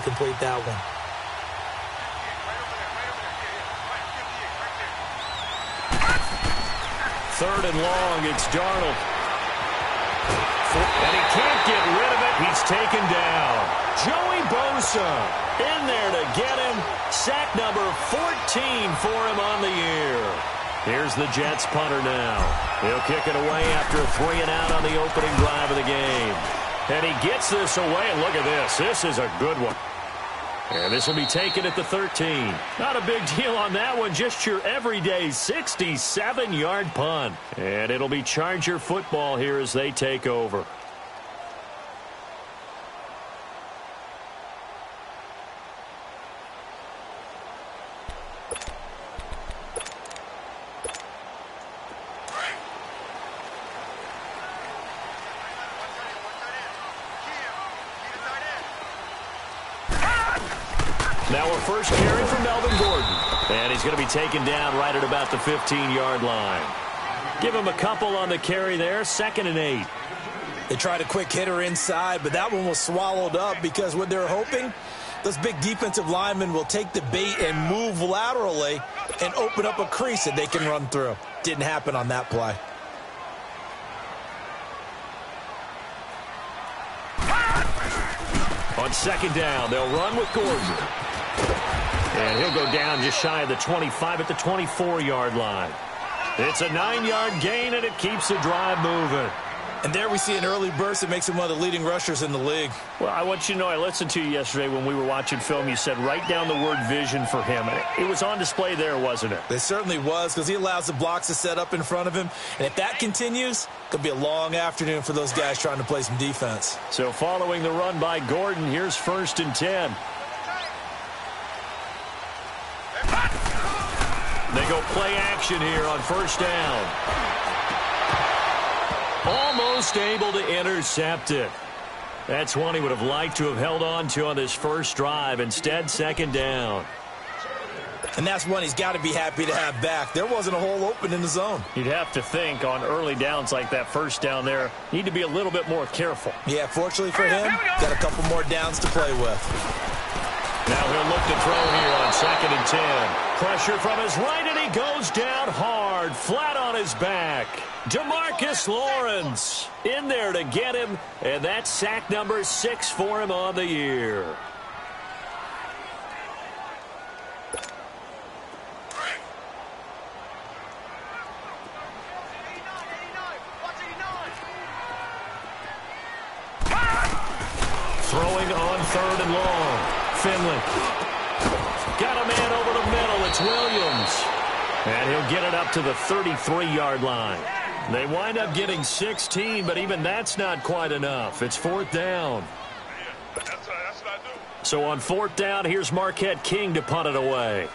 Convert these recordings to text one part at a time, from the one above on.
complete that one. Third and long, it's Darnold. And he can't get rid of it. He's taken down. Joey Bosa in there to get him. Sack number 14 for him on the year. Here's the Jets punter now. He'll kick it away after a 3-and-out on the opening drive of the game. And he gets this away, and look at this. This is a good one. And this will be taken at the 13. Not a big deal on that one. Just your everyday 67-yard punt. And it'll be Charger football here as they take over. Now our first carry from Melvin Gordon. And he's going to be taken down right at about the 15-yard line. Give him a couple on the carry there. 2nd and 8. They tried a quick hitter inside, but that one was swallowed up because what they're hoping, those big defensive linemen will take the bait and move laterally and open up a crease that they can run through. Didn't happen on that play. On 2nd down, they'll run with Gordon. And he'll go down just shy of the 25 at the 24-yard line. It's a 9-yard gain, and it keeps the drive moving. And there we see an early burst that makes him one of the leading rushers in the league. Well, I want you to know, I listened to you yesterday when we were watching film. You said write down the word vision for him. It was on display there, wasn't it? It certainly was, because he allows the blocks to set up in front of him. And if that continues, it could be a long afternoon for those guys trying to play some defense. So following the run by Gordon, here's 1st and 10. They go play action here on 1st down. Almost able to intercept it. That's one he would have liked to have held on to on this first drive. Instead, 2nd down. And that's one he's got to be happy to have back. There wasn't a hole open in the zone. You'd have to think on early downs like that 1st down there, need to be a little bit more careful. Yeah, fortunately for him, got a couple more downs to play with. Now he'll look to throw here on 2nd and 10. Pressure from his right, and he goes down hard, flat on his back. DeMarcus Lawrence in there to get him, and that's sack number 6 for him on the year. Throwing on 3rd and long. Finley. Got a man over the middle. It's Williams. And he'll get it up to the 33-yard line. They wind up getting 16, but even that's not quite enough. It's 4th down. So on 4th down, here's Marquette King to punt it away.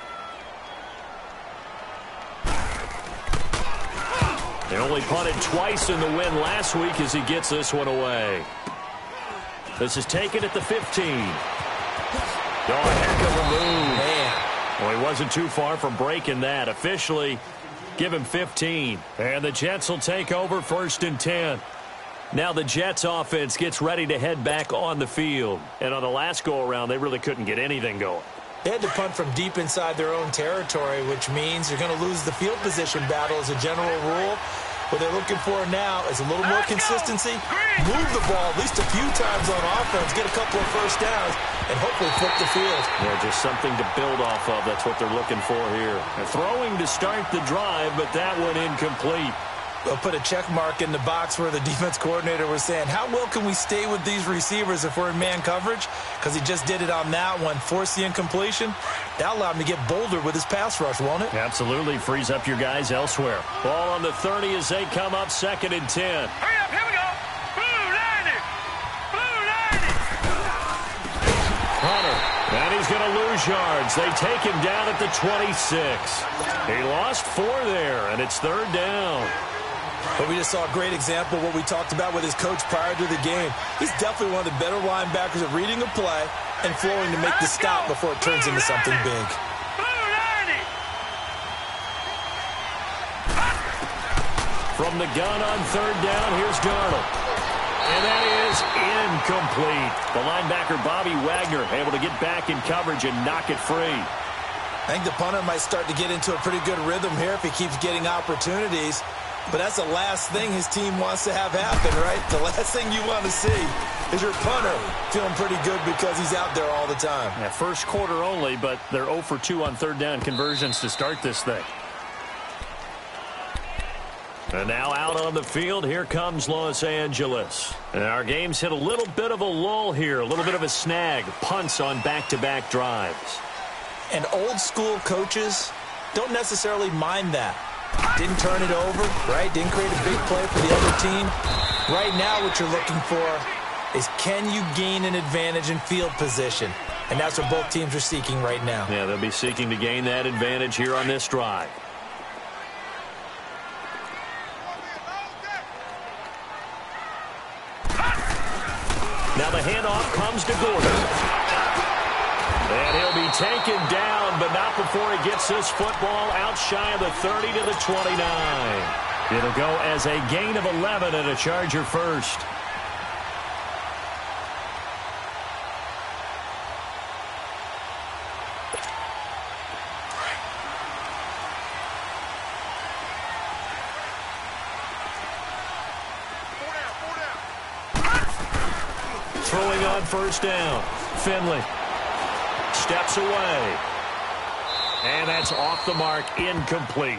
They only punted twice in the win last week as he gets this one away. This is taken at the 15. Oh, heck of a move. Man. Well, he wasn't too far from breaking that. Officially, give him 15. And the Jets will take over 1st and 10. Now the Jets offense gets ready to head back on the field. And on the last go-around, they really couldn't get anything going. They had to punt from deep inside their own territory, which means you're going to lose the field position battle as a general rule. What they're looking for now is a little more consistency, move the ball at least a few times on offense, get a couple of 1st downs, and hopefully flip the field. Yeah, just something to build off of. That's what they're looking for here. They're throwing to start the drive, but that one incomplete. They'll put a check mark in the box where the defense coordinator was saying, how well can we stay with these receivers if we're in man coverage? Because he just did it on that one, forced the incompletion. That allowed him to get bolder with his pass rush, won't it? Absolutely. Frees up your guys elsewhere. Ball on the 30 as they come up 2nd and 10. Hurry up, here we go. Blue 90. Blue 90. Hunter. And he's going to lose yards. They take him down at the 26. He lost 4 there, and it's 3rd down. But we just saw a great example of what we talked about with his coach prior to the game. He's definitely one of the better linebackers at reading a play and flowing to make the stop before it turns into something big. From the gun on 3rd down, here's Darnold. And that is incomplete. The linebacker, Bobby Wagner, able to get back in coverage and knock it free. I think the punter might start to get into a pretty good rhythm here if he keeps getting opportunities. But that's the last thing his team wants to have happen, right? The last thing you want to see is your punter feeling pretty good because he's out there all the time. Yeah, first quarter only, but they're 0 for 2 on third down conversions to start this thing. And now out on the field, here comes Los Angeles. And our game's hit a little bit of a lull here, a little bit of a snag. Punts on back-to-back drives. And old-school coaches don't necessarily mind that. Didn't turn it over, right? Didn't create a big play for the other team. Right now what you're looking for is, can you gain an advantage in field position? And that's what both teams are seeking right now. Yeah, they'll be seeking to gain that advantage here on this drive. Now the handoff comes to Gordon. And he'll be taken down, but not before he gets this football out shy of the 30 to the 29. It'll go as a gain of 11 and a Charger first. Throwing on first down, Finley. Steps away. And that's off the mark, incomplete.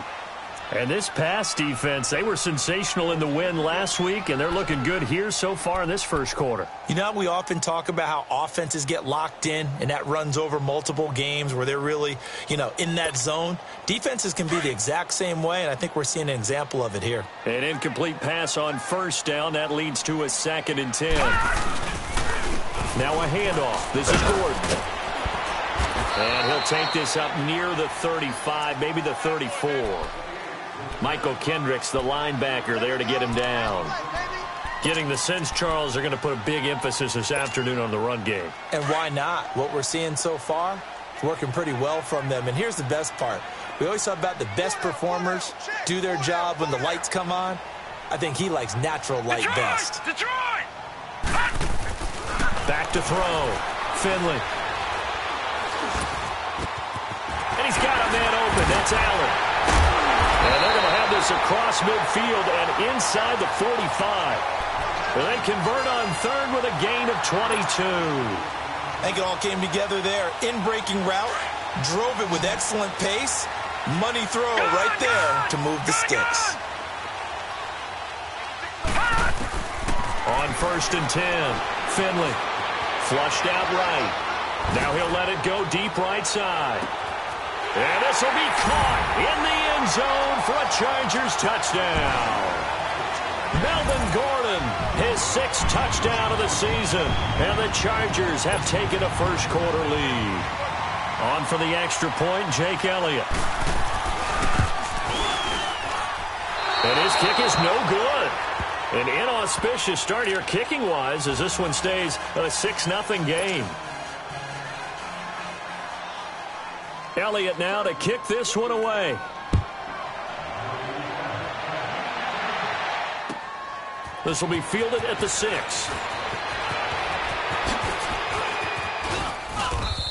And this pass defense, they were sensational in the win last week, and they're looking good here so far in this first quarter. You know, we often talk about how offenses get locked in, and that runs over multiple games where they're really, in that zone. Defenses can be the exact same way, and I think we're seeing an example of it here. An incomplete pass on first down. That leads to a 2nd and 10. Now a handoff. This is Gordon. And he'll take this up near the 35, maybe the 34. Michael Kendricks, the linebacker, there to get him down. Getting the sense, Charles, they're going to put a big emphasis this afternoon on the run game. And why not? What we're seeing so far is working pretty well from them. And here's the best part. We always talk about the best performers do their job when the lights come on. I think he likes natural light best. Detroit! Back to throw. Finley. And he's got a man open. That's Allen. And they're going to have this across midfield and inside the 45. And they convert on third with a gain of 22. I think it all came together there. In-breaking route, drove it with excellent pace. Money throw right there to move the sticks. On 1st and 10, Finley flushed out right. Now he'll let it go deep right side. And this will be caught in the end zone for a Chargers touchdown. Melvin Gordon, his 6th touchdown of the season. And the Chargers have taken a first quarter lead. On for the extra point, Jake Elliott. And his kick is no good. An inauspicious start here kicking-wise as this one stays a 6-0 game. Elliott now to kick this one away. This will be fielded at the 6.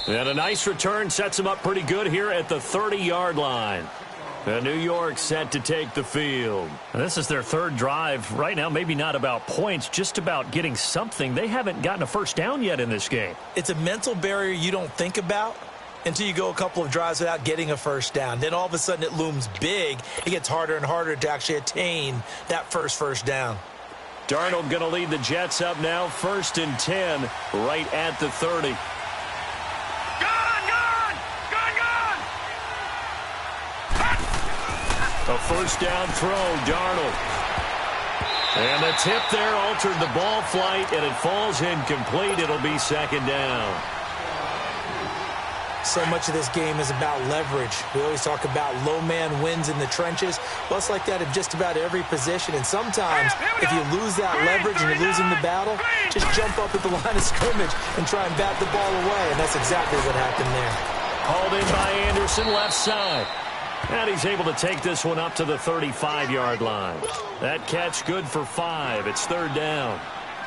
And a nice return sets him up pretty good here at the 30-yard line. And New York set to take the field. And this is their 3rd drive. Right now, maybe not about points, just about getting something. They haven't gotten a first down yet in this game. It's a mental barrier you don't think about until you go a couple of drives without getting a first down. Then all of a sudden it looms big. It gets harder and harder to actually attain that first down. Darnold going to lead the Jets up now. 1st and 10 right at the 30. A first down throw, Darnold. And the tip there altered the ball flight, and it falls incomplete. It'll be 2nd down. So much of this game is about leverage. We always talk about low man wins in the trenches. Well, it's like that in just about every position. And sometimes, if you lose that leverage and you're losing the battle, just jump up at the line of scrimmage and try and bat the ball away. And that's exactly what happened there. Hauled in by Anderson, left side. And he's able to take this one up to the 35-yard line. That catch good for 5. It's 3rd down.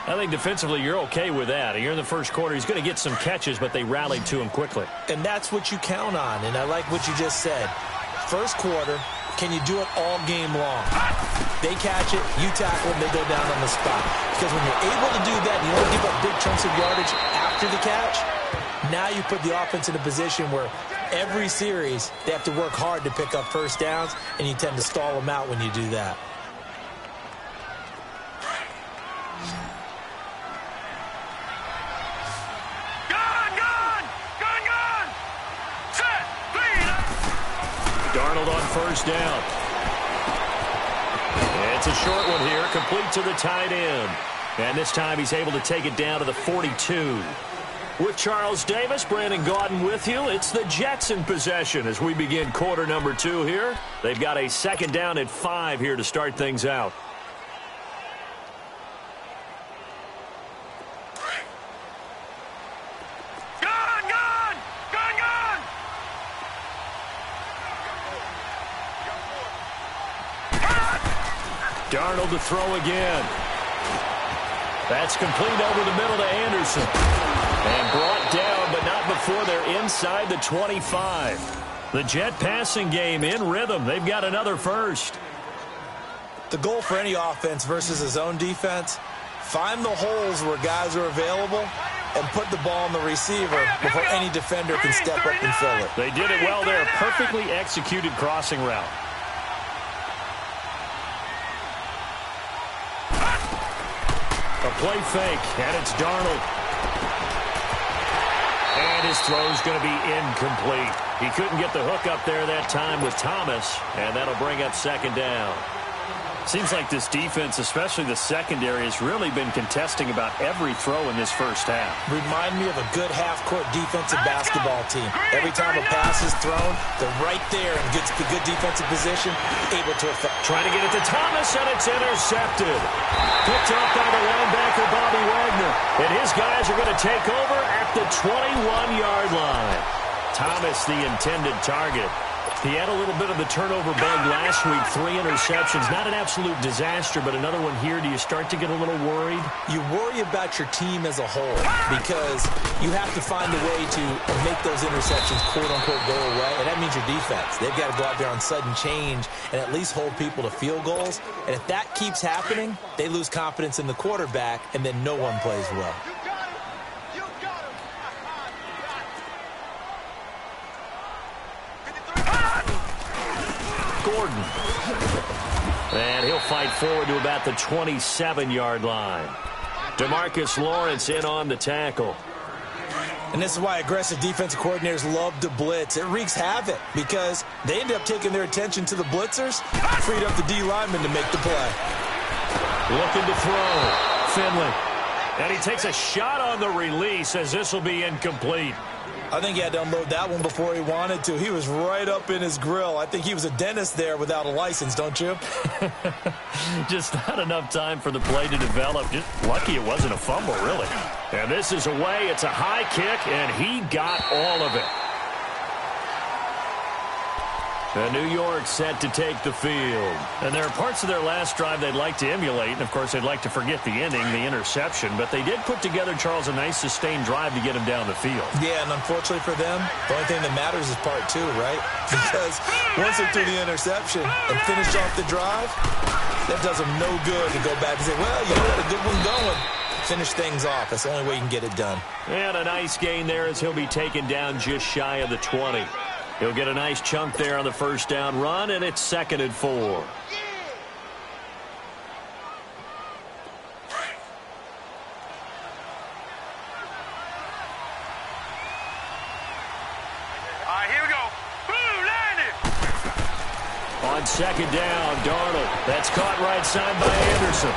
I think defensively you're okay with that. You're in the first quarter. He's going to get some catches, but they rallied to him quickly. And that's what you count on, and I like what you just said. First quarter, can you do it all game long? They catch it, you tackle them, they go down on the spot. Because when you're able to do that, and you don't give up big chunks of yardage after the catch, now you put the offense in a position where every series they have to work hard to pick up first downs, and you tend to stall them out when you do that. Darnold on first down. It's a short one here, complete to the tight end. And this time he's able to take it down to the 42. With Charles Davis, Brandon Gaudin with you. It's the Jets in possession as we begin quarter number 2 here. They've got a second down at 5 here to start things out. Darnold to throw again. That's complete over the middle to Anderson. And brought down, but not before they're inside the 25. The Jet passing game in rhythm. They've got another first. The goal for any offense versus his own defense, find the holes where guys are available and put the ball on the receiver before any defender can step up and fill it. They did it well there. Perfectly executed crossing route. A play fake, and it's Darnold. And his throw's going to be incomplete. He couldn't get the hook up there that time with Thomas, and that'll bring up second down. Seems like this defense, especially the secondary, has really been contesting about every throw in this first half. Remind me of a good half-court defensive basketball team. Every time a pass is thrown, they're right there in good defensive position, able to affect. Trying to get it to Thomas, and it's intercepted. Picked up by the linebacker, Bobby Wagner. And his guys are going to take over at the 21-yard line. Thomas, the intended target. He had a little bit of the turnover bug last week, 3 interceptions. Not an absolute disaster, but another one here. Do you start to get a little worried? You worry about your team as a whole because you have to find a way to make those interceptions, quote-unquote, go away, and that means your defense. They've got to go out there on sudden change and at least hold people to field goals. And if that keeps happening, they lose confidence in the quarterback, and then no one plays well. Gordon. And he'll fight forward to about the 27-yard line. DeMarcus Lawrence in on the tackle. And this is why aggressive defensive coordinators love to blitz. It wreaks havoc because they end up taking their attention to the blitzers, freed up the D lineman to make the play. Looking to throw. Finley. And he takes a shot on the release as this will be incomplete. I think he had to unload that one before he wanted to. He was right up in his grill. I think he was a dentist there without a license, don't you? Just not enough time for the play to develop. Just lucky it wasn't a fumble, really. And this is away. It's a high kick, and he got all of it. And New York set to take the field. And there are parts of their last drive they'd like to emulate. And, of course, they'd like to forget the ending, the interception. But they did put together, Charles, a nice sustained drive to get him down the field. Yeah, and unfortunately for them, the only thing that matters is part 2, right? Because once they threw the interception and finished off the drive, that does them no good to go back and say, well, you had a good one going. Finish things off. That's the only way you can get it done. And a nice gain there as he'll be taken down just shy of the 20. He'll get a nice chunk there on the first down run, and it's 2nd and 4. Here we go. Boom, landed. On 2nd down, Darnold. That's caught right side by Anderson.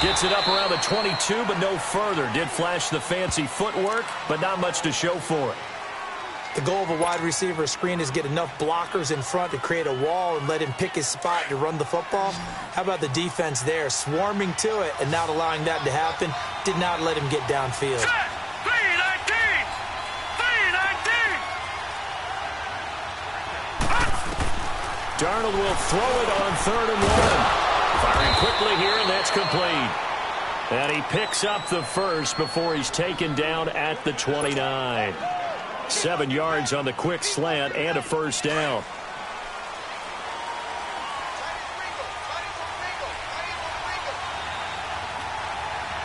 Gets it up around the 22, but no further. Did flash the fancy footwork, but not much to show for it. The goal of a wide receiver screen is get enough blockers in front to create a wall and let him pick his spot to run the football. How about the defense there, swarming to it and not allowing that to happen? Did not let him get downfield. 319! 319! Darnold will throw it on 3rd and 1. Firing quickly here, and that's complete. And he picks up the first before he's taken down at the 29. 7 yards on the quick slant and a first down.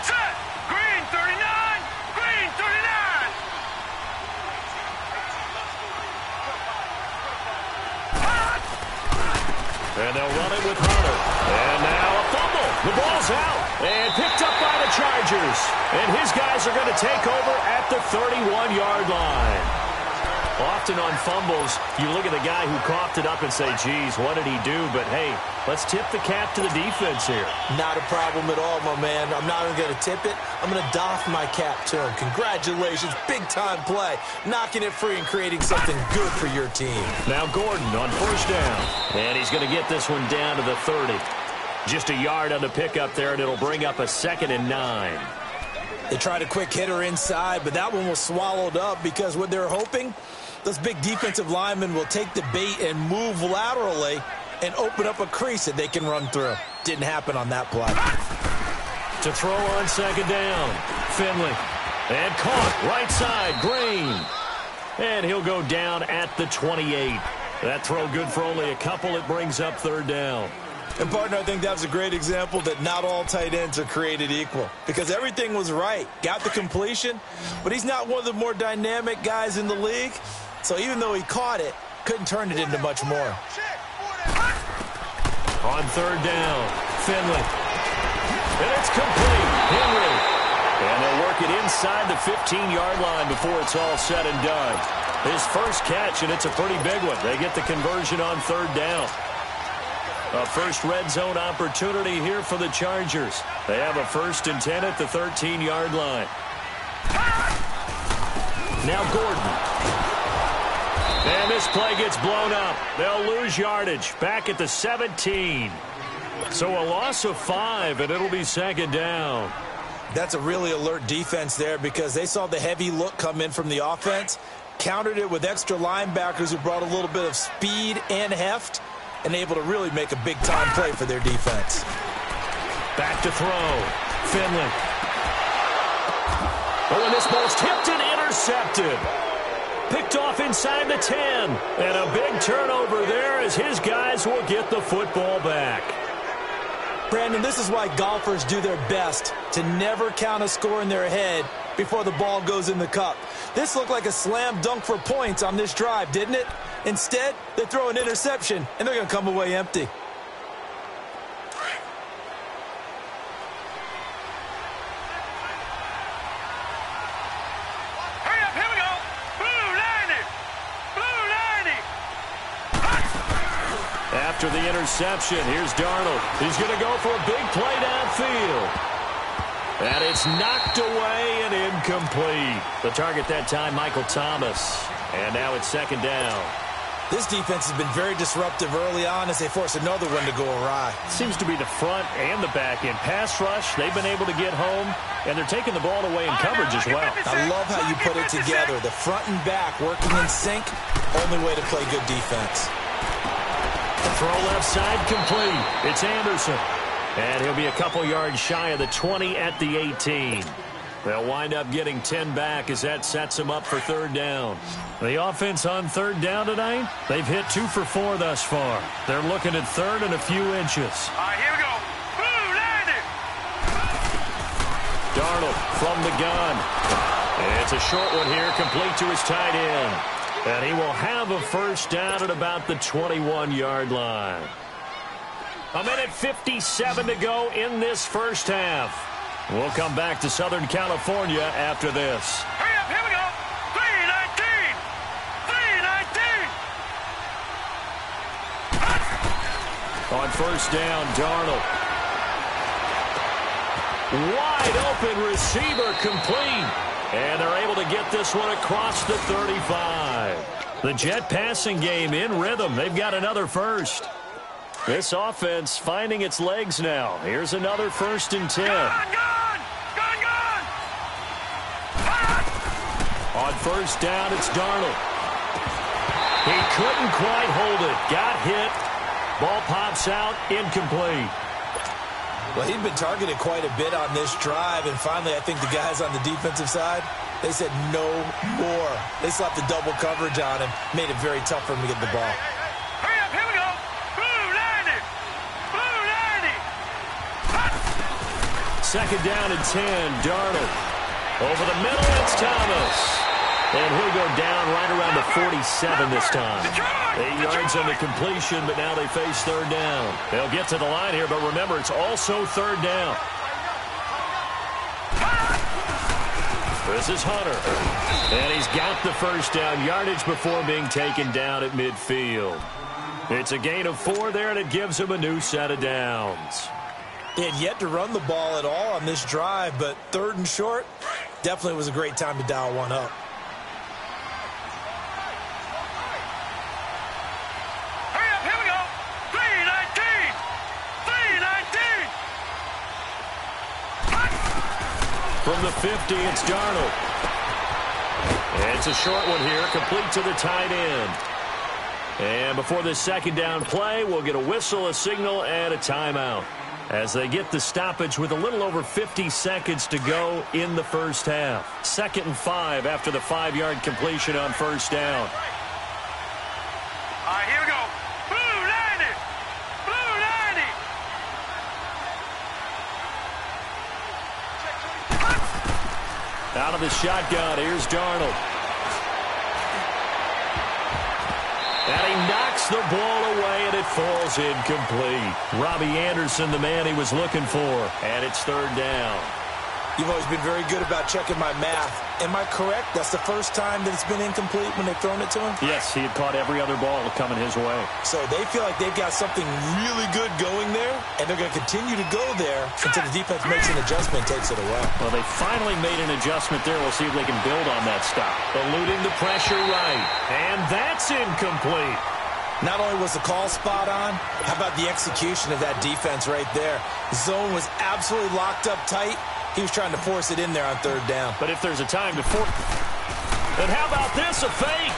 Set. Green 39. Green 39. And they'll run it with Hunter. And now a fumble. The ball's out. And picked up by the Chargers. And his guys are going to take over at the 31-yard line. Often on fumbles, you look at the guy who coughed it up and say, geez, what did he do? But, hey, let's tip the cap to the defense here. Not a problem at all, my man. I'm not even going to tip it. I'm going to doff my cap to him. Congratulations. Big-time play. Knocking it free and creating something good for your team. Now Gordon on first down. And he's going to get this one down to the 30. Just a yard on the pickup there, and it'll bring up a 2nd and 9. They tried a quick hitter inside, but that one was swallowed up because what they're hoping, those big defensive linemen will take the bait and move laterally and open up a crease that they can run through. Didn't happen on that play. To throw on 2nd down, Finley. And caught right side, Green. And he'll go down at the 28. That throw good for only a couple. It brings up 3rd down. And, partner, I think that was a great example that not all tight ends are created equal because everything was right. Got the completion, but he's not one of the more dynamic guys in the league. So even though he caught it, couldn't turn it into much more. On 3rd down, Finley. And it's complete. Henry. And they'll work it inside the 15-yard line before it's all said and done. His first catch, and it's a pretty big one. They get the conversion on 3rd down. A first red zone opportunity here for the Chargers. They have a 1st and 10 at the 13-yard line. Now Gordon. And this play gets blown up. They'll lose yardage back at the 17. So a loss of 5, and it'll be 2nd down. That's a really alert defense there because they saw the heavy look come in from the offense, countered it with extra linebackers who brought a little bit of speed and heft, and able to really make a big-time play for their defense. Back to throw. Finley. Oh, and this ball's tipped and intercepted. Picked off inside the 10. And a big turnover there as his guys will get the football back. Brandon, this is why golfers do their best to never count a score in their head before the ball goes in the cup. This looked like a slam dunk for points on this drive, didn't it? Instead, they throw an interception, and they're going to come away empty. Hurry up, here we go. Blue 90. Blue 90. After the interception, here's Darnold. He's going to go for a big play downfield. And it's knocked away and incomplete. The target that time, Michael Thomas. And now it's 2nd down. This defense has been very disruptive early on as they force another one to go awry. Seems to be the front and the back end. Pass rush, they've been able to get home, and they're taking the ball away in coverage as well. I love how you put it together. The front and back working in sync, only way to play good defense. Throw left side complete. It's Anderson. And he'll be a couple yards shy of the 20 at the 18. They'll wind up getting 10 back as that sets them up for 3rd down. The offense on 3rd down tonight, they've hit 2 for 4 thus far. They're looking at 3rd and a few inches. All right, here we go. Blue 90. Darnold from the gun. And it's a short one here, complete to his tight end. And he will have a first down at about the 21-yard line. 1:57 to go in this first half. We'll come back to Southern California after this. Hurry up, here we go. 319. 319. On first down, Darnold. Wide open receiver complete. And they're able to get this one across the 35. The Jet passing game in rhythm. They've got another first. This offense finding its legs now. Here's another 1st and 10. Gone. On first down, it's Darnold. He couldn't quite hold it. Got hit. Ball pops out. Incomplete. Well, he'd been targeted quite a bit on this drive, and finally I think the guys on the defensive side, they said no more. They slapped the double coverage on him, made it very tough for him to get the ball. Hurry up, here we go. Blue 90. Blue 90. Second down and 10, Darnold. Over the middle, it's Thomas. And he'll go down right around the 47 this time. 8 yards on the completion, but now they face third down. They'll get to the line here, but remember, it's also third down. This is Hunter. And he's got the first down yardage before being taken down at midfield. It's a gain of 4 there, and it gives him a new set of downs. They had yet to run the ball at all on this drive, but third and short, definitely was a great time to dial one up. Hurry up, here we go. 319. 319. From the 50, it's Darnold. It's a short one here, complete to the tight end. And before this second down play, we'll get a whistle, a signal, and a timeout, as they get the stoppage with a little over 50 seconds to go in the first half. 2nd and 5 after the 5-yard completion on first down. All right, here we go. Blue 90. Blue 90. Out of the shotgun, here's Darnold. And he knocks the ball away, and it falls incomplete. Robbie Anderson, the man he was looking for, and it's third down. You've always been very good about checking my math. Am I correct? That's the first time that it's been incomplete when they've thrown it to him? Yes, he had caught every other ball coming his way. So they feel like they've got something really good going there, and they're going to continue to go there until the defense makes an adjustment and takes it away. Well, they finally made an adjustment there. We'll see if they can build on that stop. Eluding the pressure right, and that's incomplete. Not only was the call spot on, how about the execution of that defense right there? The zone was absolutely locked up tight. He was trying to force it in there on third down. But if there's a time to force... And how about this, a fake?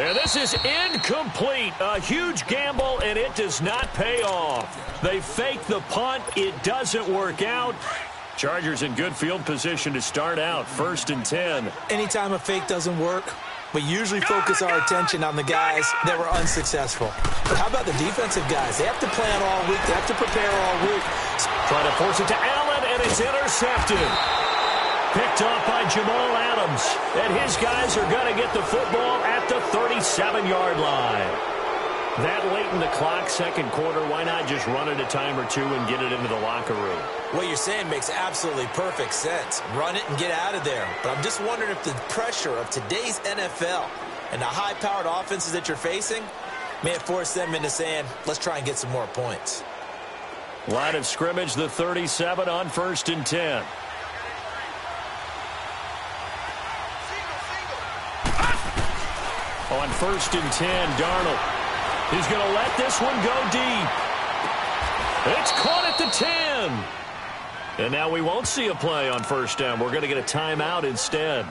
And this is incomplete. A huge gamble, and it does not pay off. They fake the punt. It doesn't work out. Chargers in good field position to start out. 1st and 10. Anytime a fake doesn't work, we usually focus our attention on the guys that were unsuccessful. But how about the defensive guys? They have to plan all week. They have to prepare all week. Trying to force it to Allen, and it's intercepted. Picked off by Jamal Adams. And his guys are going to get the football at the 37-yard line. That late in the clock, second quarter, why not just run it a time or two and get it into the locker room? What you're saying makes absolutely perfect sense. Run it and get out of there. But I'm just wondering if the pressure of today's NFL and the high-powered offenses that you're facing may have forced them into saying, let's try and get some more points. Line of scrimmage, the 37 on 1st and 10. On 1st and 10, Darnold. He's going to let this one go deep. It's caught at the 10. And now we won't see a play on first down. We're going to get a timeout instead,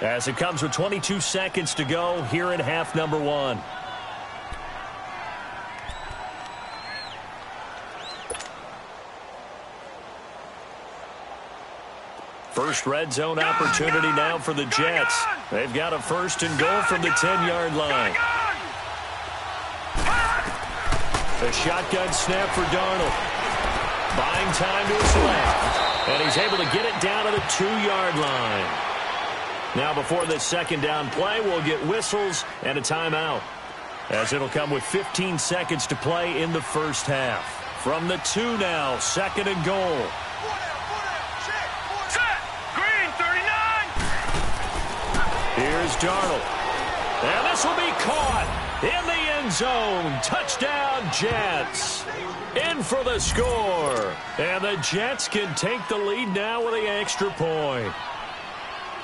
as it comes with 22 seconds to go here in half number 1. First red zone opportunity now for the Jets. They've got a 1st and goal from the 10-yard line. A shotgun snap for Darnold. Buying time to his left. And he's able to get it down to the 2-yard line. Now before this second down play, we'll get whistles and a timeout, as it'll come with 15 seconds to play in the first half. From the 2 now, 2nd and goal. Set. Green 39. Here's Darnold. And this will be caught in the end zone. Touchdown, Jets. In for the score. And the Jets can take the lead now with the extra point.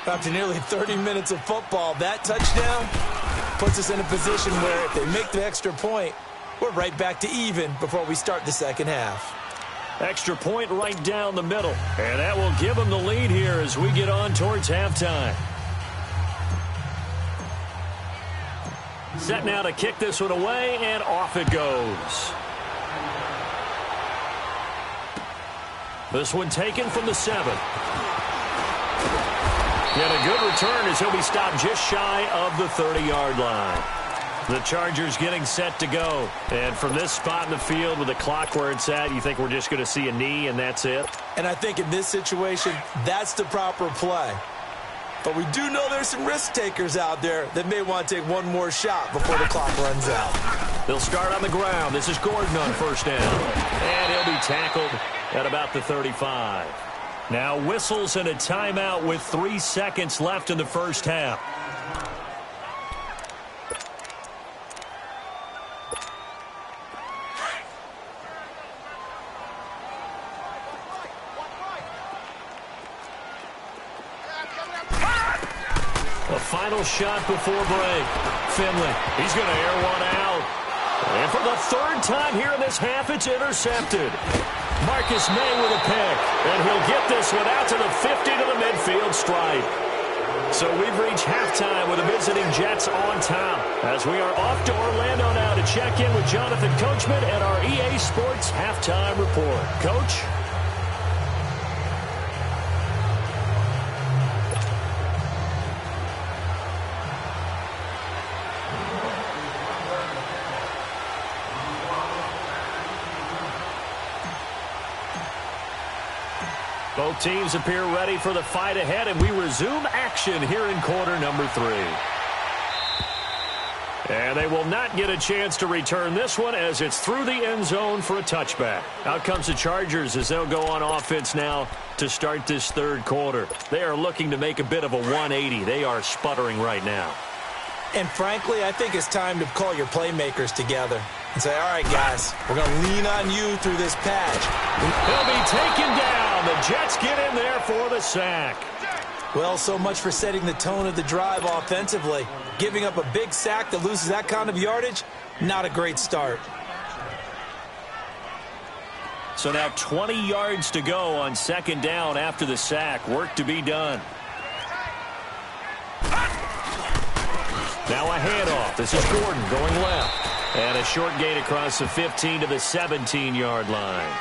After nearly 30 minutes of football, that touchdown puts us in a position where if they make the extra point, we're right back to even before we start the second half. Extra point right down the middle. And that will give them the lead here as we get on towards halftime. Set now to kick this one away, and off it goes. This one taken from the 7. Yet a good return as he'll be stopped just shy of the 30-yard line. The Chargers getting set to go. And from this spot in the field with the clock where it's at, you think we're just going to see a knee and that's it? And I think in this situation, that's the proper play. But we do know there's some risk takers out there that may want to take one more shot before the clock runs out. They'll start on the ground. This is Gordon on first down. And he'll be tackled at about the 35. Now whistles and a timeout with 3 seconds left in the first half. A final shot before break. Finley, he's going to air one out. And for the 3rd time here in this half, it's intercepted. Marcus May with a pick. And he'll get this one out to the 50 to the midfield stripe. So we've reached halftime with the visiting Jets on top. As we are off to Orlando now to check in with Jonathan Coachman and our EA Sports halftime report. Coach? Both teams appear ready for the fight ahead, and we resume action here in quarter number 3. And they will not get a chance to return this one as it's through the end zone for a touchback. Out comes the Chargers as they'll go on offense now to start this 3rd quarter. They are looking to make a bit of a 180. They are sputtering right now. And frankly, I think it's time to call your playmakers together and say, all right, guys, we're going to lean on you through this patch. He'll be taken down. The Jets get in there for the sack. Well, so much for setting the tone of the drive offensively. Giving up a big sack that loses that kind of yardage, not a great start. So now 20 yards to go on 2nd down after the sack. Work to be done. Now a handoff. This is Gordon going left. And a short gain across the 15 to the 17-yard line.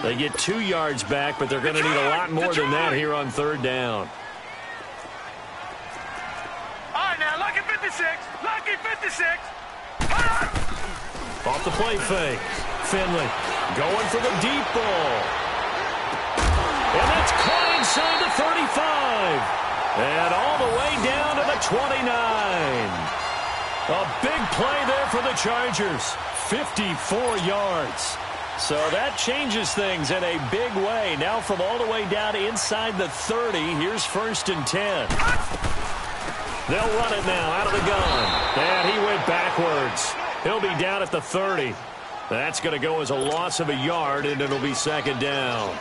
They get 2 yards back, but they're going to need a lot more than that here on 3rd down. All right, now, lucky 56. Lucky 56. Off the play fake. Finley going for the deep ball. And that's caught inside the 35. And all the way down to the 29. A big play there for the Chargers. 54 yards. So that changes things in a big way. Now from all the way down inside the 30, here's 1st and 10. They'll run it now out of the gun. And he went backwards. He'll be down at the 30. That's going to go as a loss of a yard, and it'll be 2nd down.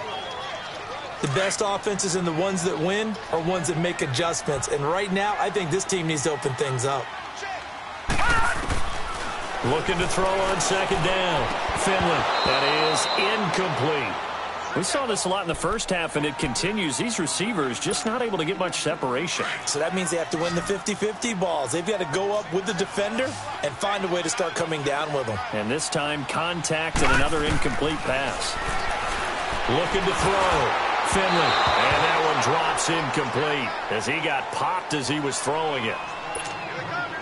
The best offenses and the ones that win are ones that make adjustments. And right now, I think this team needs to open things up. Looking to throw on 2nd down. Finley. That is incomplete. We saw this a lot in the first half, and it continues. These receivers just not able to get much separation. So that means they have to win the 50-50 balls. They've got to go up with the defender and find a way to start coming down with them. And this time, contact and another incomplete pass. Looking to throw. Finley. And that one drops incomplete as he got popped as he was throwing it.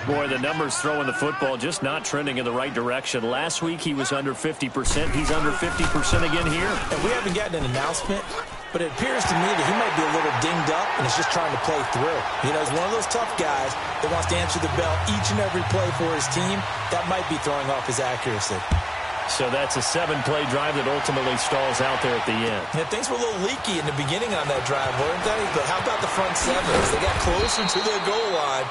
Boy, the numbers throwing the football just not trending in the right direction. Last week he was under 50%. He's under 50% again here. And we haven't gotten an announcement, but it appears to me that he might be a little dinged up and is just trying to play through. You know, he's one of those tough guys that wants to answer the bell each and every play for his team. That might be throwing off his accuracy. So that's a 7-play drive that ultimately stalls out there at the end. Yeah, things were a little leaky in the beginning on that drive, weren't they? But how about the front seven? As they got closer to their goal line,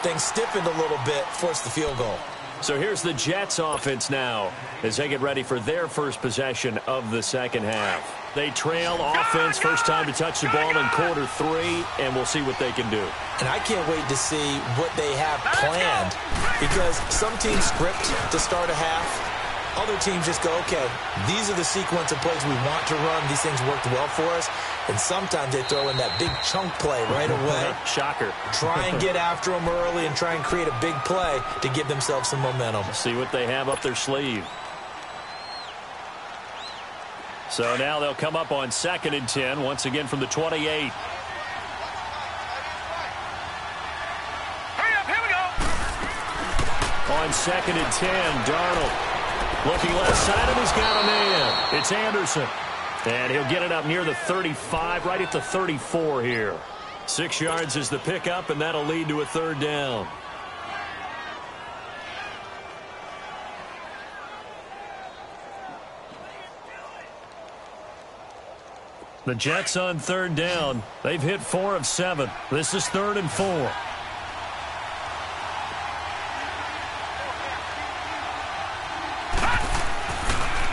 things stiffened a little bit, forced the field goal. So here's the Jets offense now as they get ready for their first possession of the 2nd half. They trail offense, first time to touch the ball in quarter 3, and we'll see what they can do. And I can't wait to see what they have planned, because some teams script to start a half. Other teams just go, okay, these are the sequence of plays we want to run. These things worked well for us. And sometimes they throw in that big chunk play right away. Shocker. Try and get after them early and try and create a big play to give themselves some momentum. See what they have up their sleeve. So now they'll come up on 2nd and 10, once again from the 28. Hurry up, here we go. On 2nd and 10, Darnold looking left side, and he's got a man. It's Anderson. And he'll get it up near the 35, right at the 34 here. 6 yards is the pickup, and that'll lead to a 3rd down. The Jets on 3rd down. They've hit 4 of 7. This is 3rd and 4.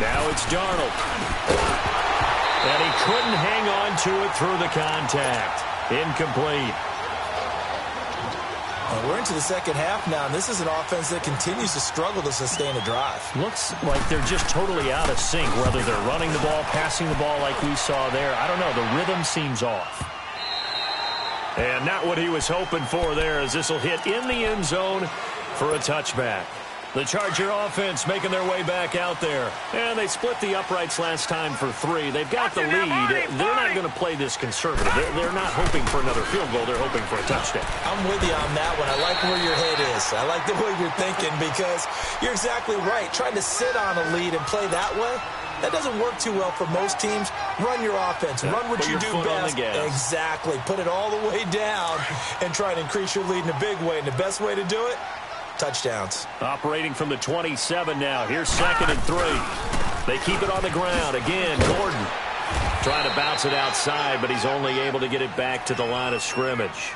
Now it's Darnold. And he couldn't hang on to it through the contact. Incomplete. Well, we're into the second half now, and this is an offense that continues to struggle to sustain a drive. Looks like they're just totally out of sync, whether they're running the ball, passing the ball like we saw there. I don't know. The rhythm seems off. And not what he was hoping for there, as this will hit in the end zone for a touchback. The Charger offense making their way back out there. And they split the uprights last time for 3. They've got the lead. They're not going to play this conservative. They're not hoping for another field goal. They're hoping for a touchdown. I'm with you on that one. I like where your head is. I like the way you're thinking, because you're exactly right. Trying to sit on a lead and play that way, that doesn't work too well for most teams. Run your offense. Run what you do best. Exactly. Put it all the way down and try to increase your lead in a big way. And the best way to do it, touchdowns. Operating from the 27 now. Here's 2nd and 3. They keep it on the ground. Again, Gordon trying to bounce it outside, but he's only able to get it back to the line of scrimmage.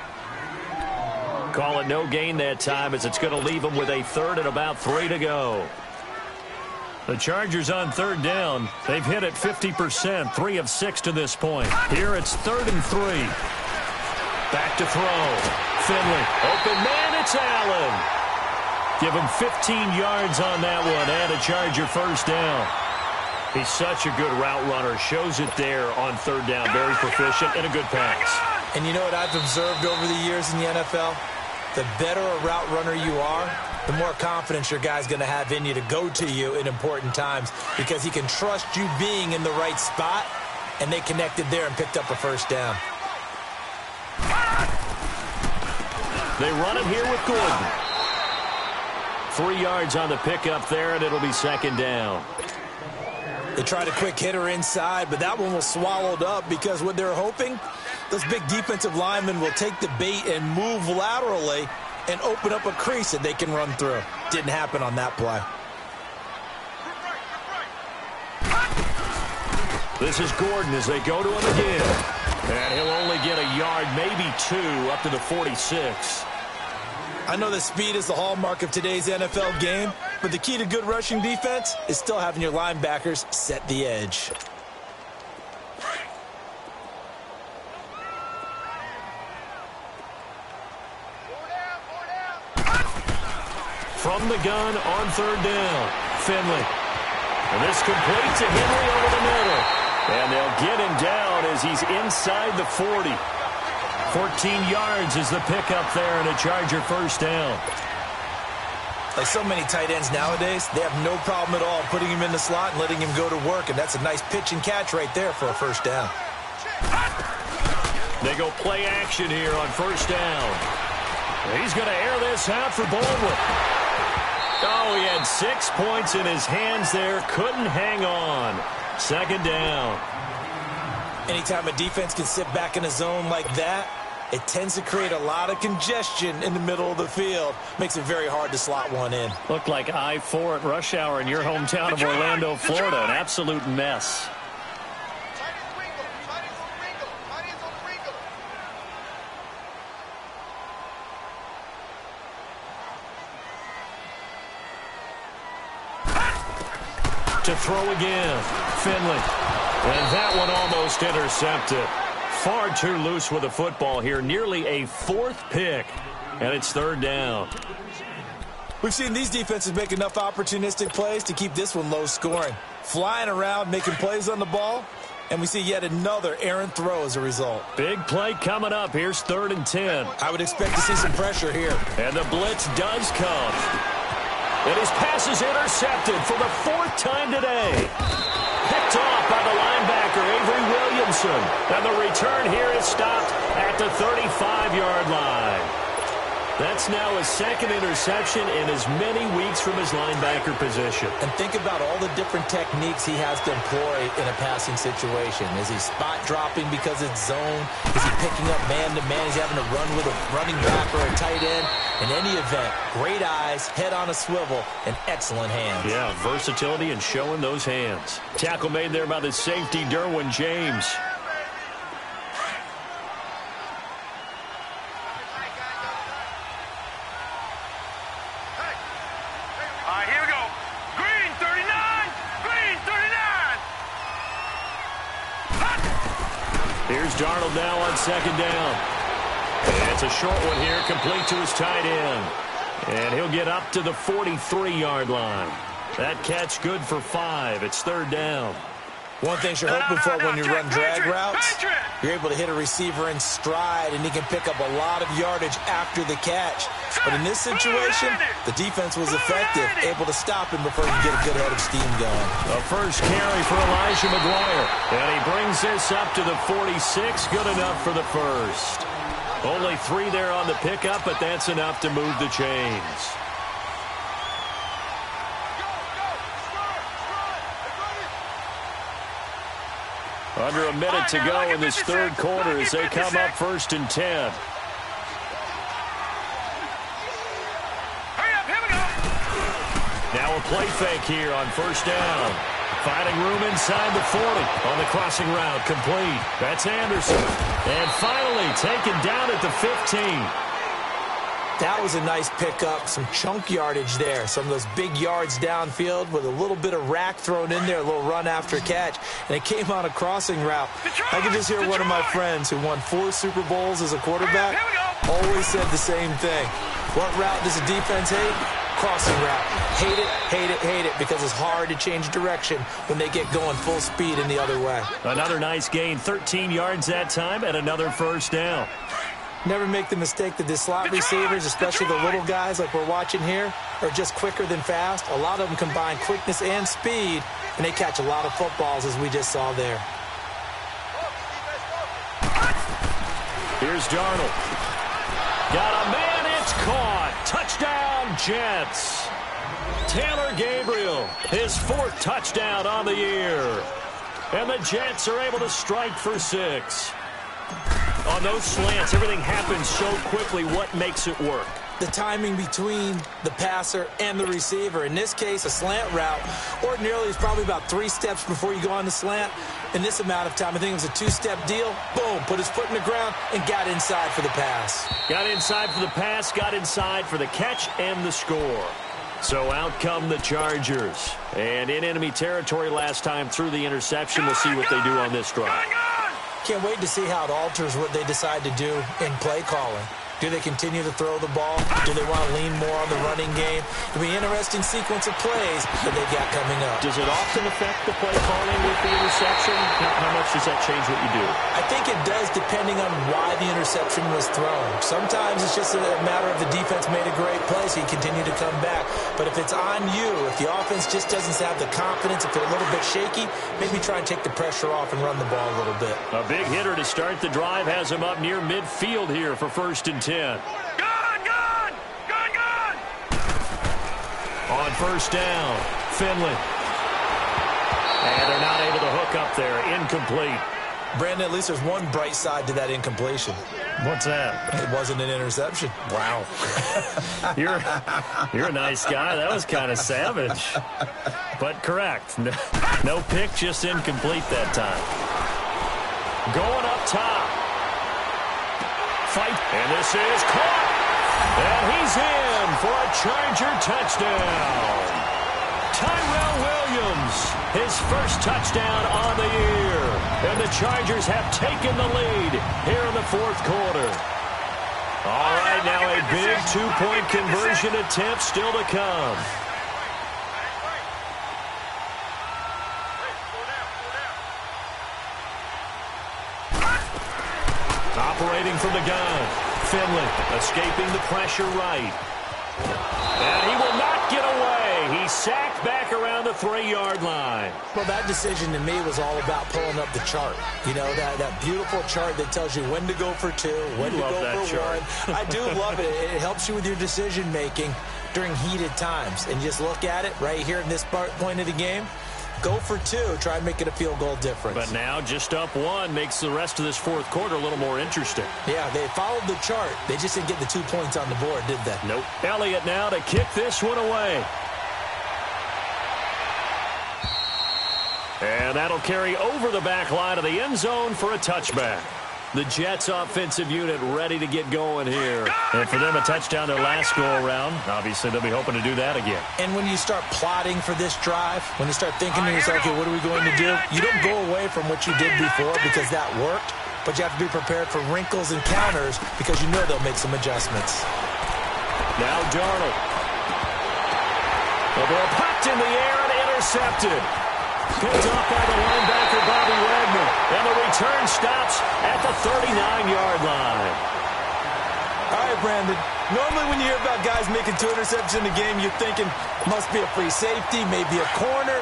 Call it no gain that time, as it's going to leave them with a 3rd and about 3 to go. The Chargers on 3rd down. They've hit it 50%, 3 of 6 to this point. Here it's 3rd and 3. Back to throw. Finley. Open man, it's Allen. Give him 15 yards on that one, and a Charger 1st down. He's such a good route runner. Shows it there on 3rd down. Very proficient and a good pass. And you know what I've observed over the years in the NFL? The better a route runner you are, the more confidence your guy's going to have in you to go to you in important times, because he can trust you being in the right spot, and they connected there and picked up a 1st down. They run it here with Gordon. 3 yards on the pickup there, and it'll be 2nd down. They tried a quick hitter inside, but that one was swallowed up, because what they're hoping, those big defensive linemen will take the bait and move laterally and open up a crease that they can run through. Didn't happen on that play. This is Gordon as they go to him again. And he'll only get a yard, maybe 2, up to the 46. I know that speed is the hallmark of today's NFL game, but the key to good rushing defense is still having your linebackers set the edge. From the gun on 3rd down, Finley. And this completes to Henry over the middle. And they'll get him down as he's inside the 40. 14 yards is the pickup there, and a Charger 1st down. Like so many tight ends nowadays, they have no problem at all putting him in the slot and letting him go to work, and that's a nice pitch and catch right there for a 1st down. They go play action here on 1st down. He's going to air this out for Baldwin. Oh, he had 6 points in his hands there. Couldn't hang on. 2nd down. Anytime a defense can sit back in a zone like that, it tends to create a lot of congestion in the middle of the field. Makes it very hard to slot one in. Looked like I-4 at rush hour in your hometown of Orlando, Florida. An absolute mess. To throw again, Finley. And that one almost intercepted. Far too loose with the football here. Nearly a 4th pick. And it's 3rd down. We've seen these defenses make enough opportunistic plays to keep this one low scoring. Flying around, making plays on the ball. And we see yet another errant throw as a result. Big play coming up. Here's 3rd and 10. I would expect to see some pressure here. And the blitz does come. And his pass is intercepted for the 4th time today. Picked Picked off by the linebacker, Avery Williamson. And the return here is stopped at the 35-yard line. That's now his second interception in as many weeks from his linebacker position. And think about all the different techniques he has to employ in a passing situation. Is he spot dropping because it's zone? Is he picking up man-to-man? He's having to run with a running back or a tight end. In any event, great eyes, head on a swivel, and excellent hands. Yeah, versatility and showing those hands. Tackle made there by the safety, Derwin James. Here we go. Green 39. Green 39. Here's Darnold now on second down. And it's a short one here, complete to his tight end. And he'll get up to the 43-yard line. That catch good for 5. It's third down. One thing you're hoping for when you run drag routes, you're able to hit a receiver in stride, and he can pick up a lot of yardage after the catch. But in this situation, the defense was effective, able to stop him before he can get a good head of steam going. A first carry for Elijah McGuire. And he brings this up to the 46. Good enough for the first. Only 3 there on the pickup, but that's enough to move the chains. Under a minute to go in this third quarter as they come up 1st and 10. Hurry up, here we go. Now a play fake here on first down. Finding room inside the 40 on the crossing route, complete. That's Anderson. And finally taken down at the 15. That was a nice pickup, some chunk yardage there. Some of those big yards downfield with a little bit of rack thrown in there, a little run after catch. And it came on a crossing route. I can just hear one of my friends who won 4 Super Bowls as a quarterback always said the same thing. What route does the defense hate? Crossing route. Hate it, hate it, hate it, because it's hard to change direction when they get going full speed in the other way. Another nice gain, 13 yards that time, and another first down. Never make the mistake that the slot receivers, especially the little guys like we're watching here, are just quicker than fast. A lot of them combine quickness and speed, and they catch a lot of footballs, as we just saw there. Here's Darnold. Got a man, it's caught. Touchdown, Jets. Taylor Gabriel, his 4th touchdown on the year. And the Jets are able to strike for 6. On those slants, everything happens so quickly. What makes it work? The timing between the passer and the receiver. In this case, a slant route ordinarily is probably about 3 steps before you go on the slant. In this amount of time, I think it was a 2-step deal. Boom, put his foot in the ground and got inside for the pass. Got inside for the pass, got inside for the catch and the score. So out come the Chargers. And in enemy territory last time through the interception. We'll see what they do on this drive. Can't wait to see how it alters what they decide to do in play calling. Do they continue to throw the ball? Do they want to lean more on the running game? It'll be an interesting sequence of plays that they got coming up. Does it often affect the play calling with the interception? How much does that change what you do? I think it does, depending on why the interception was thrown. Sometimes it's just a matter of the defense made a great play, so you continue to come back. But if it's on you, if the offense just doesn't have the confidence, if they're a little bit shaky, maybe try and take the pressure off and run the ball a little bit. A big hitter to start the drive has him up near midfield here for 1st and 10. Gun! On first down, Finley. And they're not able to hook up there. Incomplete. Brandon, at least there's one bright side to that incompletion. What's that? It wasn't an interception. Wow. You're a nice guy. That was kind of savage. But correct. No pick, just incomplete that time. Going up top. Fight. And this is caught. And he's in for a Charger touchdown. Tyrell Williams, his 1st touchdown on the year. And the Chargers have taken the lead here in the 4th quarter. All right, now a big 2-point conversion attempt still to come. Operating from the gun. Finley escaping the pressure right. And he will not get away. He he's sacked back around the 3-yard line. Well, that decision to me was all about pulling up the chart. You know, that beautiful chart that tells you when to go for 2, when to go for 1. I do love it. It helps you with your decision-making during heated times. And just look at it right here in this point of the game. Go for 2. Try and make it a field goal difference. But now just up 1 makes the rest of this fourth quarter a little more interesting. Yeah, they followed the chart. They just didn't get the 2 points on the board, did they? Nope. Elliott now to kick this one away. And that'll carry over the back line of the end zone for a touchback. The Jets offensive unit ready to get going here. And for them, a touchdown their last go-around. Obviously, they'll be hoping to do that again. And when you start plotting for this drive, when you start thinking to yourself, okay, what are we going to do? You don't go away from what you did before because that worked, but you have to be prepared for wrinkles and counters because you know they'll make some adjustments. Now Darnold. The ball popped in the air and intercepted. Picked up by the linebacker, Bobby Wagner. And the return stops at the 39-yard line. All right, Brandon. Normally when you hear about guys making 2 interceptions in the game, you're thinking must be a free safety, maybe a corner.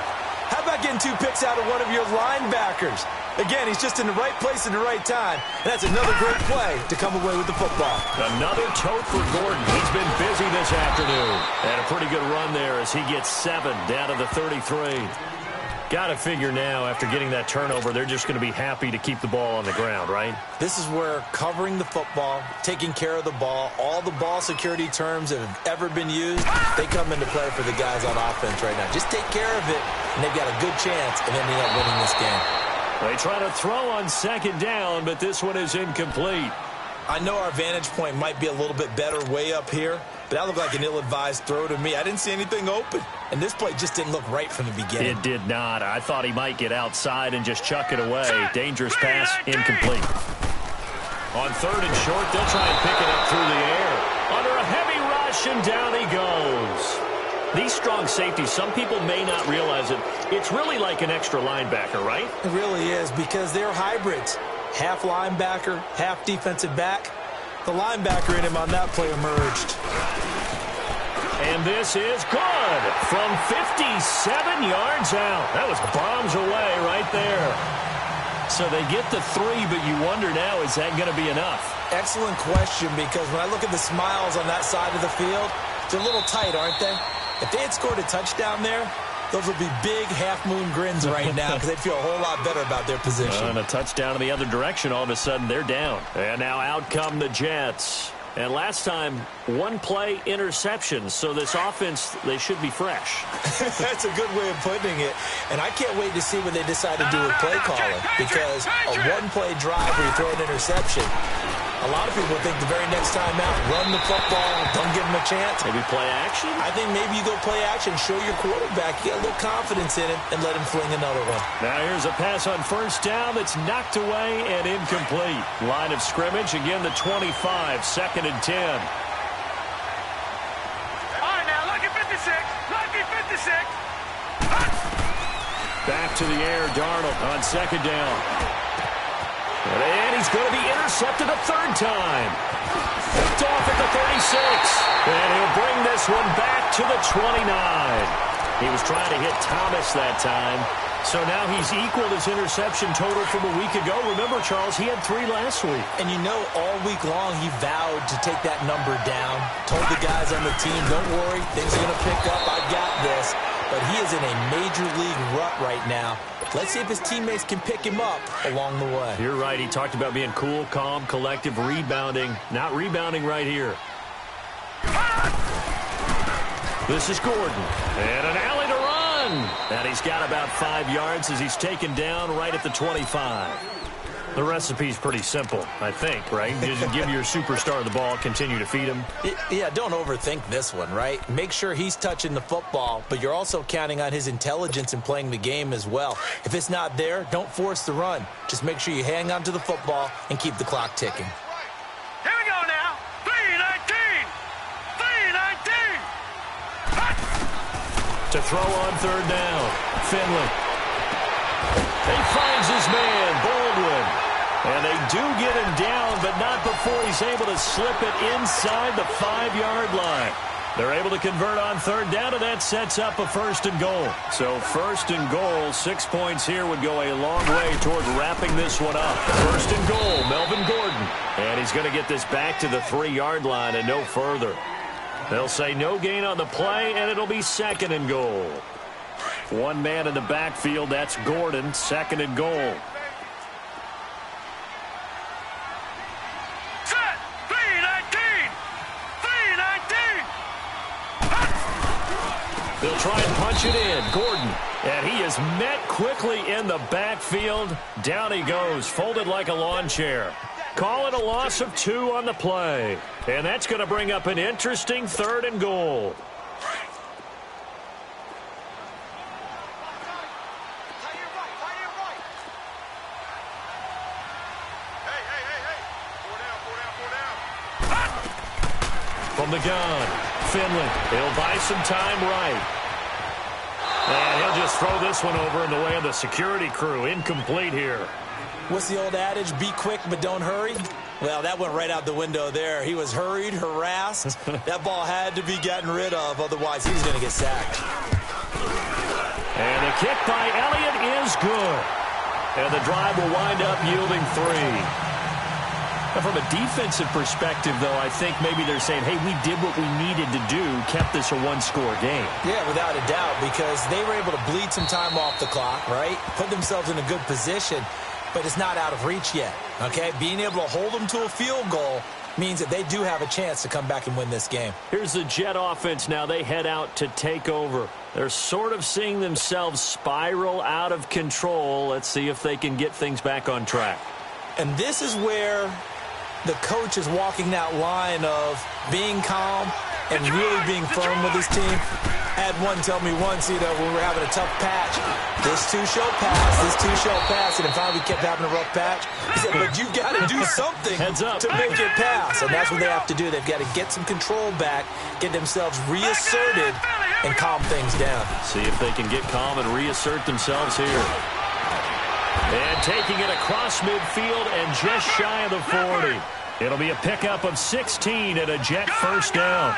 How about getting 2 picks out of one of your linebackers? Again, he's just in the right place at the right time. And that's another great play to come away with the football. Another tote for Gordon. He's been busy this afternoon. And a pretty good run there as he gets 7 down to the 33. Got to figure now, after getting that turnover, they're just going to be happy to keep the ball on the ground, right? This is where covering the football, taking care of the ball, all the ball security terms that have ever been used, they come into play for the guys on offense right now. Just take care of it, and they've got a good chance of ending up winning this game. They try to throw on 2nd down, but this one is incomplete. I know our vantage point might be a little bit better way up here, but that looked like an ill-advised throw to me. I didn't see anything open, and this play just didn't look right from the beginning. It did not. I thought he might get outside and just chuck it away. Dangerous pass, incomplete. On 3rd and short, they'll try and pick it up through the air. Under a heavy rush, and down he goes. These strong safeties, some people may not realize it. It's really like an extra linebacker, right? It really is, because they're hybrids. Half linebacker, half defensive back. The linebacker in him on that play emerged. And this is good from 57 yards out. That was bombs away right there. So they get the 3, but you wonder now, is that going to be enough? Excellent question, because when I look at the smiles on that side of the field, they're a little tight, aren't they? If they had scored a touchdown there, those would be big half-moon grins right now because they'd feel a whole lot better about their position. And a touchdown in the other direction, all of a sudden they're down. And now out come the Jets. And last time, 1-play interceptions. So this offense, they should be fresh. That's a good way of putting it. And I can't wait to see what they decide to do with play calling. Because a 1-play drive where you throw an interception, a lot of people think the very next time out, run the football, don't give him a chance. Maybe play action? I think maybe you go play action, show your quarterback, get a little confidence in him, and let him fling another one. Now here's a pass on 1st down that's knocked away and incomplete. Line of scrimmage, again the 25, 2nd and 10. All right, now, lucky 56. Lucky 56. Back to the air, Darnold on 2nd down. And he's going to be intercepted a 3rd time. Picked off at the 36. And he'll bring this one back to the 29. He was trying to hit Thomas that time. So now he's equaled his interception total from a week ago. Remember, Charles, he had 3 last week. And you know, all week long he vowed to take that number down. Told the guys on the team, don't worry, things are going to pick up. I've got this. But he is in a major league rut right now. Let's see if his teammates can pick him up along the way. You're right. He talked about being cool, calm, collective, rebounding. Not rebounding right here. This is Gordon. And an alley to run. And he's got about 5 yards as he's taken down right at the 25. The recipe's pretty simple, I think, right? Just give your superstar the ball, continue to feed him. Yeah, don't overthink this one, right? Make sure he's touching the football, but you're also counting on his intelligence in playing the game as well. If it's not there, don't force the run. Just make sure you hang on to the football and keep the clock ticking. Here we go now. 3:19. 3:19. To throw on 3rd down, Finley. He finds his man, Baldwin. And they do get him down, but not before he's able to slip it inside the 5-yard line. They're able to convert on third down, and that sets up a first and goal. So first and goal, 6 points here would go a long way toward wrapping this one up. First and goal, Melvin Gordon. And he's going to get this back to the 3-yard line and no further. They'll say no gain on the play, and it'll be second and goal. One man in the backfield, that's Gordon, second and goal. Set! 3-19! 3-19! They'll try and punch it in. Gordon. And he is met quickly in the backfield. Down he goes, folded like a lawn chair. Call it a loss of 2 on the play. And that's going to bring up an interesting third and goal. From the gun, Finley. He'll buy some time right. And he'll just throw this one over in the way of the security crew. Incomplete here. What's the old adage? Be quick, but don't hurry. Well, that went right out the window there. He was hurried, harassed. That ball had to be gotten rid of. Otherwise, he was going to get sacked. And the kick by Elliott is good. And the drive will wind up yielding 3. From a defensive perspective, though, I think maybe they're saying, hey, we did what we needed to do, kept this a one-score game. Yeah, without a doubt, because they were able to bleed some time off the clock, right? Put themselves in a good position, but it's not out of reach yet, okay? Being able to hold them to a field goal means that they do have a chance to come back and win this game. Here's the Jet offense now. They head out to take over. They're sort of seeing themselves spiral out of control. Let's see if they can get things back on track. And this is where the coach is walking that line of being calm and really being firm with his team. I had one tell me once, when we were having a tough patch, this too shall pass, and if we kept having a rough patch, he said, but you've got to do something to make it pass, and that's what they have to do. They've got to get some control back, get themselves reasserted, and calm things down. See if they can get calm and reassert themselves here. And taking it across midfield and just shy of the 40. It'll be a pickup of 16 and a Jet first down.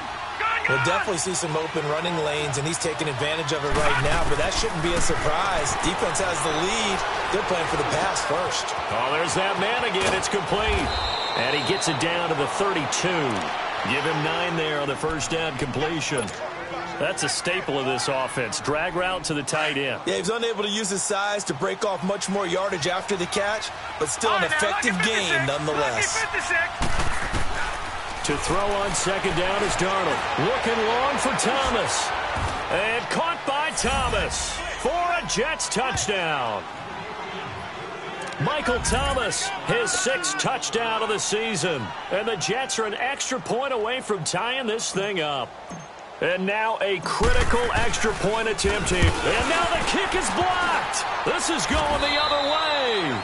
We'll definitely see some open running lanes, and he's taking advantage of it right now, but that shouldn't be a surprise. Defense has the lead. They're playing for the pass first. Oh, there's that man again. It's complete. And he gets it down to the 32. Give him 9 there on the first down completion. That's a staple of this offense. Drag route to the tight end. Yeah, he's unable to use his size to break off much more yardage after the catch, but still an effective game nonetheless. To throw on second down is Darnold. Looking long for Thomas. And caught by Thomas for a Jets touchdown. Michael Thomas, his 6th touchdown of the season. And the Jets are an extra point away from tying this thing up. And now a critical extra point attempt here. And now the kick is blocked. This is going the other way.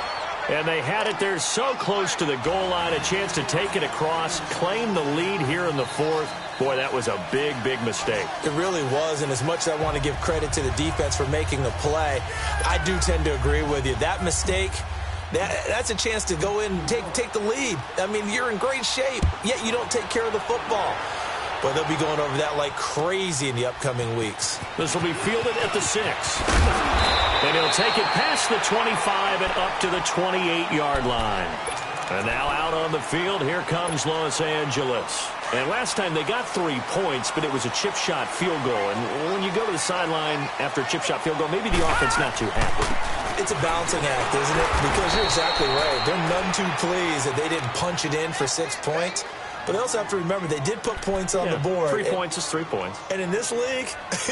And they had it there so close to the goal line, a chance to take it across, claim the lead here in the 4th. Boy, that was a big, big mistake. It really was, and as much as I want to give credit to the defense for making the play, I do tend to agree with you. That mistake, that's a chance to go in and take the lead. I mean, you're in great shape, yet you don't take care of the football. But they'll be going over that like crazy in the upcoming weeks. This will be fielded at the 6. And he'll take it past the 25 and up to the 28-yard line. And now out on the field, here comes Los Angeles. And last time they got 3 points, but it was a chip shot field goal. And when you go to the sideline after a chip shot field goal, maybe the offense not too happy. It's a balancing act, isn't it? Because you're exactly right. They're none too pleased that they didn't punch it in for 6 points. But they also have to remember they did put points on the board. 3 points is 3 points. And in this league,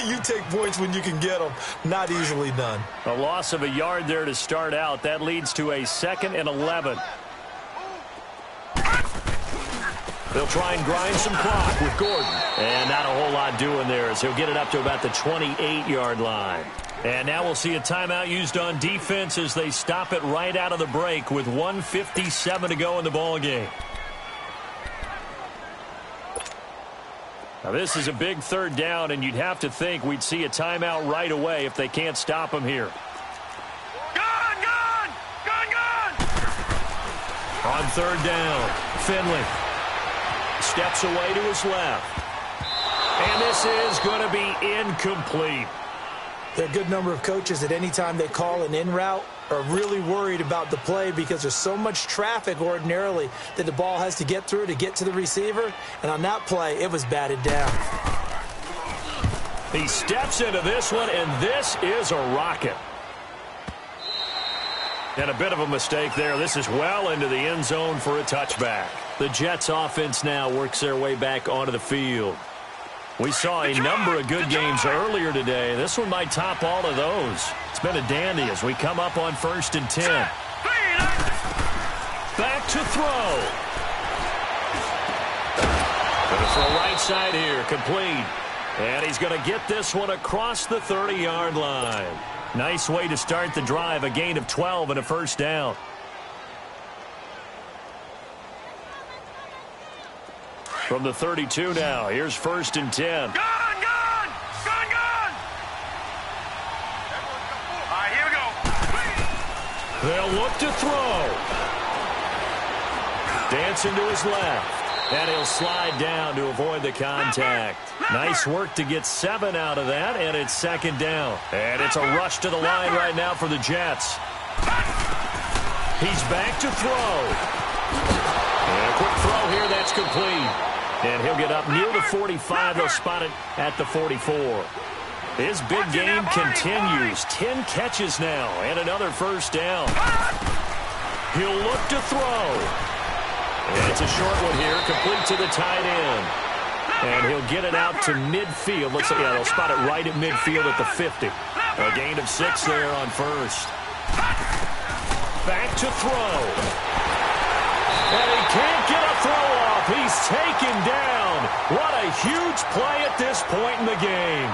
you take points when you can get them. Not easily done. A loss of a yard there to start out. That leads to a 2nd and 11. They'll try and grind some clock with Gordon. And not a whole lot doing there as he'll get it up to about the 28-yard line. And now we'll see a timeout used on defense as they stop it right out of the break with 1:57 to go in the ballgame. Now, this is a big 3rd down, and you'd have to think we'd see a timeout right away if they can't stop him here. Gone! On 3rd down, Finley steps away to his left. And this is going to be incomplete. There are a good number of coaches at any time they call an in route are really worried about the play because there's so much traffic ordinarily that the ball has to get through to get to the receiver. And on that play, it was batted down. He steps into this one, and this is a rocket. And a bit of a mistake there. This is well into the end zone for a touchback. The Jets offense now works their way back onto the field. We saw a number of good games earlier today. This one might top all of those. It's been a dandy as we come up on 1st and 10. Back to throw. Going to throw right side here, complete. And he's going to get this one across the 30-yard line. Nice way to start the drive, a gain of 12 and a first down. From the 32 now, here's 1st and 10. Gone! All right, here we go. They'll look to throw. Dancing to his left. And he'll slide down to avoid the contact. Nice work to get 7 out of that, and it's 2nd down. And it's a rush to the line right now for the Jets. He's back to throw. And a quick throw here, that's complete. And he'll get up near the 45. They'll spot it at the 44. His big game continues. 10 catches now, and another first down. He'll look to throw. And it's a short one here, complete to the tight end. And he'll get it out to midfield. Looks like, yeah, they'll spot it right at midfield at the 50. A gain of 6 there on first. Back to throw. And he can't get a throw off. He's taken down. What a huge play at this point in the game.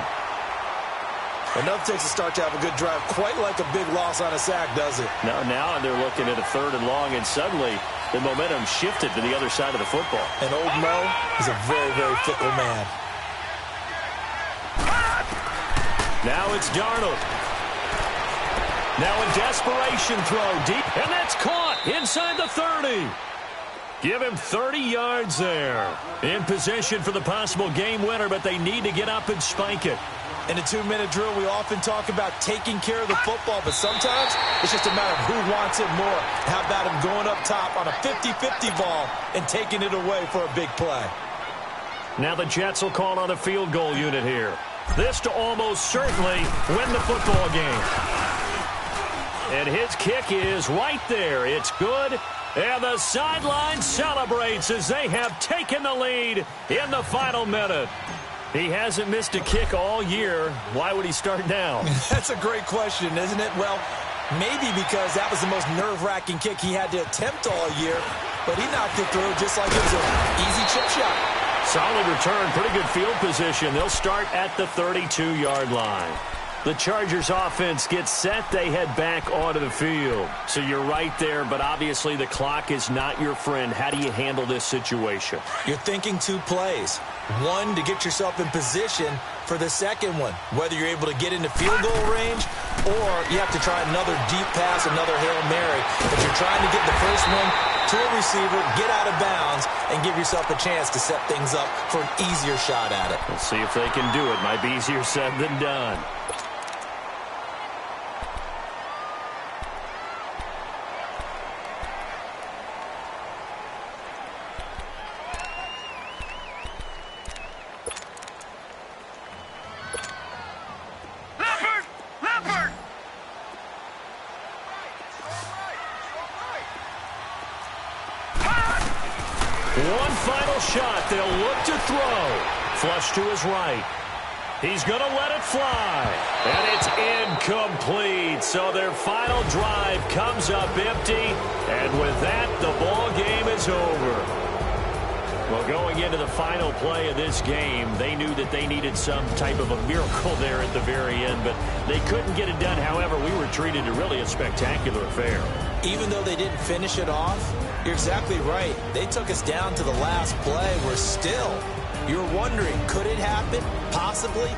Enough takes a start to have a good drive. Quite like a big loss on a sack, does it? Now they're looking at a 3rd and long, and suddenly the momentum shifted to the other side of the football. And old Mo is a very, very fickle man. Now it's Darnold. Now a desperation throw deep, and that's caught inside the 30. Give him 30 yards there. In position for the possible game winner, but they need to get up and spike it. In a 2-minute drill, we often talk about taking care of the football, but sometimes it's just a matter of who wants it more. How about him going up top on a 50-50 ball and taking it away for a big play? Now the Jets will call on a field goal unit here. This to almost certainly win the football game. And his kick is right there. It's good. And the sideline celebrates as they have taken the lead in the final minute. He hasn't missed a kick all year. Why would he start now? That's a great question, isn't it? Well, maybe because that was the most nerve-wracking kick he had to attempt all year, but he knocked it through just like it was an easy chip shot. Solid return, pretty good field position. They'll start at the 32-yard line. The Chargers offense gets set. They head back onto the field. So you're right there, but obviously the clock is not your friend. How do you handle this situation? You're thinking 2 plays. One, to get yourself in position for the second one, whether you're able to get into field goal range or you have to try another deep pass, another Hail Mary. But you're trying to get the first one to a receiver, get out of bounds, and give yourself a chance to set things up for an easier shot at it. We'll see if they can do it. Might be easier said than done. One final shot. They'll look to throw. Flush to his right. He's going to let it fly. And it's incomplete. So their final drive comes up empty. And with that, the ball game is over. Well, going into the final play of this game, they knew that they needed some type of a miracle there at the very end, but they couldn't get it done. However, we were treated to really a spectacular affair. Even though they didn't finish it off, you're exactly right. They took us down to the last play. We're still, you're wondering, could it happen? Possibly.